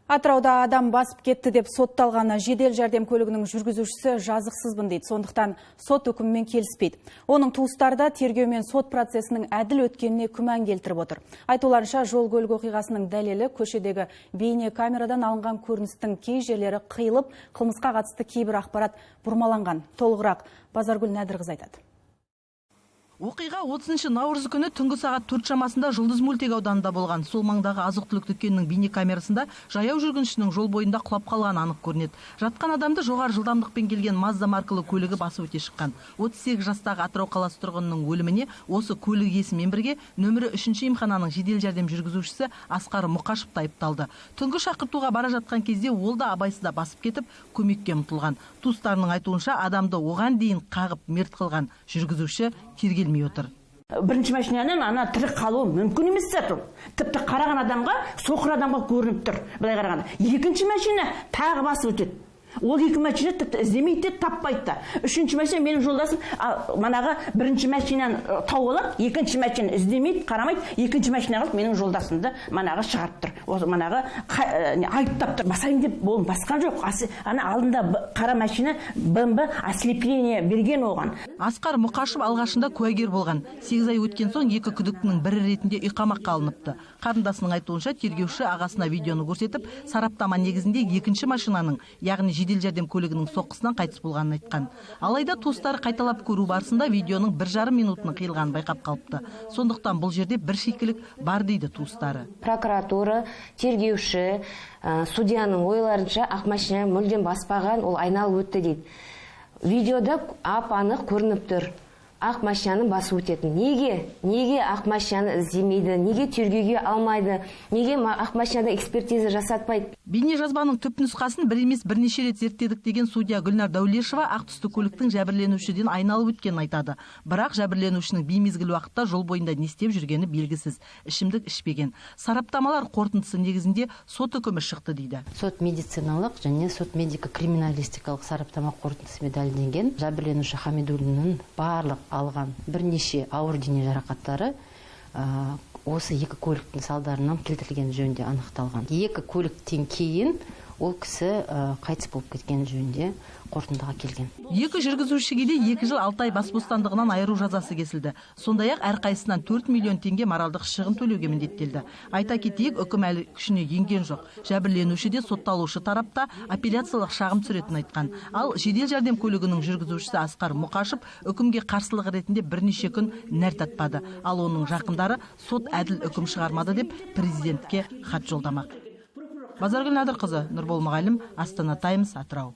Атырауда адам басып кетті деп сотталғаны жедел жәрдем көлігінің жүргізушісі жазықсызбын дейді. Сондықтан сот үкімімен келіспейді. Оның туыстары да тергеу мен сот процесінің әділ өткеніне күмән келтіріп отыр. Айтуларынша, жол көлік оқиғасының дәлелі көшедегі бейне камерадан алынған көріністің кей жерлері қиылып, қылмысқа қатысты кейбір ақпарат бұрмаланған. Толығырақ Базаргүл Нәдірқызы айтады. Оқиға 30 наурыз күні түнгі сағат 4 шамасында Жұлдыз мөлтек ауданында болған. Сол маңдағы азық-түлік дүкенінің бейне камерасында жаяу жүргіншінің жол бойында құлап қалған анық көрінеді. Жатқан адамды жоғары жылдамдықпен келген Mazda маркалы көлігі басып өте шыққан. 38 жастағы Атырау қаласы тұрғынының өліміне осы көлік иесімен бірге нөмірі 3-ші емхананың жедел жәрдем жүргізушісі Асқар Мұқашев айыпталды. Түнгі шақыртуға бара жатқан кезде ол да абайсызда басып кетіп, көмекке ұмтылған. Туыстарының айтуынша, адамды оған дейін қағып мерт қылған жүргізуші тергелмей отыр. Бірінші машинаның ана тірі қалуы мүмкін емес зат ол. Тіпті қараған адамға, соқыр адамға көрініп тұр. Былай қарағанда. Екінші машина тағы басып өтеді. Ол екі машина тіпті іздемейді, таппайды. Үшінші машина менің жолдасым, манағы бірінші машинаны тауып алып, екінші машина іздемейді, қарамайды, екінші машина қалып менің жолдасымды манағы шығарып тұр. Осы манағы айыптап тұр. Басайын деп болын басқан жоқ. Ана алдында қара машина БМВ ослепление берген оған. Асқар Мұқашев алғашында куәгер болған. 8 ай өткен соң екі күдіктінің бірі ретінде үйқамаққа алыныпты. Қарындасының айтуынша, тергеуші ағасына видеоны көрсетіп, сараптама негізінде екінші машинаның, яғни жедел жәрдем көлігінің соққысынан қайтыс болғанын айтқан. Алайда туыстары қайталап көру барысында видеоның 1,5 минутының қиылғанын байқап қалыпты. Сондықтан бұл жерде бір шикілік бар дейді туыстары. Прокуратура, тергеуші, судьяның ойларынша ақ машина мүлдем баспаған, ол айналып өтті дейді. Видеода ап-анық көрініп тұр. Ақ машинаны басып өтетін. Неге ақ машинаны іздемейді? Неге тергеуге алмайды? Неге ақ машинада экспертиза жасатпайды? Бейне жазбаның түпнұсқасын бір емес бірнеше рет зерттедік деген судья Гүлнар Даулешева ақ түсті көліктің жәбірленушіден айналып өткенін айтады. Бірақ жәбірленушінің беймезгіл уақытта жол бойында не істеп жүргені белгісіз. Ішімдік ішпеген. Сараптамалар қорытындысы негізінде сот үкімі шықты дейді. Сот медициналық және сот медико-криминалистикалық сараптама қорытындысымен дәлелденген жәбірленуші Хамидуллиннің барлық алған бірнеше ауыр дене жарақаттары осы екі көліктің салдарынан келтірілген жөнінде анықталған. Екі көліктен кейін ол кісі қайтыс болып кеткен жөнінде қорытындыға келген. Екі жүргізушіге де 2 жыл 6 ай бас бостандығынан айыру жазасы кесілді. Сондай-ақ әрқайсынан 4 миллион теңге моральдық шығын төлеуге міндеттелді. Айта кетейік, үкім әлі күшіне енген жоқ. Жәбірленуші де сотталушы тарапта апелляциялық шағым түсіретінін айтқан. Ал жедел жәрдем көлігінің жүргізушісі Асқар Мұқашев үкімге қарсылық ретінде бірнеше күн нәр татпады. Ал оның жақындары сот әділ үкім шығармады деп президентке хат жолдамақ. Базаргүл Нәдірқызы, Нұрбол Мұғалім, Астана Таймс, Атырау.